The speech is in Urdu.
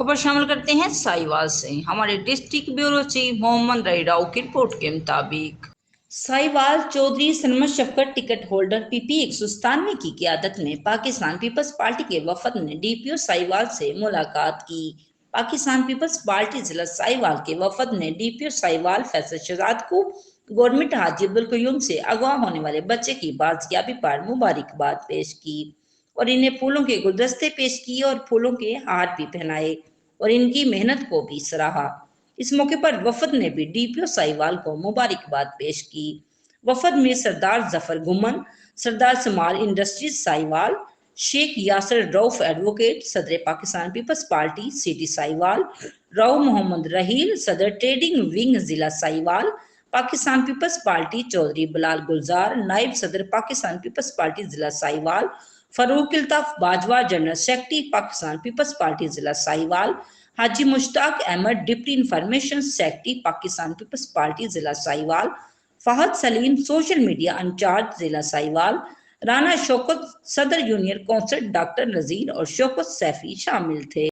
خبر شامل کرتے ہیں سائیوال سے۔ ہمارے ڈسٹرکٹ بیورو چیف محمد رئی راؤ کی رپورٹ کے مطابق سائیوال چودھری سنمت شفقت ٹکٹ ہولڈر پی پی 197 کی قیادت میں پاکستان پیپلز پارٹی کے وفد نے ڈی پی او سائیوال سے ملاقات کی۔ پاکستان پیپلز پارٹی ضلع سائیوال کے وفد نے ڈی پی او سائیوال فیصل شہزاد کو گورنمنٹ حاجی عبدالقیوم سے اغوا ہونے والے بچے کی بازیابی پر مبارکباد پیش کی اور انہیں پھولوں کے گلدستے پیش کیے اور پھولوں کے ہار بھی پہنائے اور ان کی محنت کو بھی سراہا۔ اس موقع پر وفد نے بھی ڈی پی او سائیوال کو مبارکباد پیش کی۔ وفد میں سردار ظفر گھمن، سردار سمال انڈسٹریز سائیوال، شیخ یاسر روف ایڈوکیٹ، صدر Pakistan peoples party city Sahiwal, Rao Muhammad Raheel, صدر ٹریڈنگ ونگ ضلع سائیوال، پاکستان پیپلز پارٹی چودھری بلال گلزار، نائب صدر پاکستان پیپلز پارٹی ضلع Sahiwal, Farooq Altaf Bajwa, general secretary Pakistan peoples party ضلع Sahiwal, Haji Mushtaq Ahmed, deputy information secretary Pakistan peoples party ضلع Sahiwal, Fahad Saleem, social media incharge ضلع سائیوال، رانا شوکت، صدر یونین کونسل ڈاکٹر نذیر اور شوکت سیفی شامل تھے۔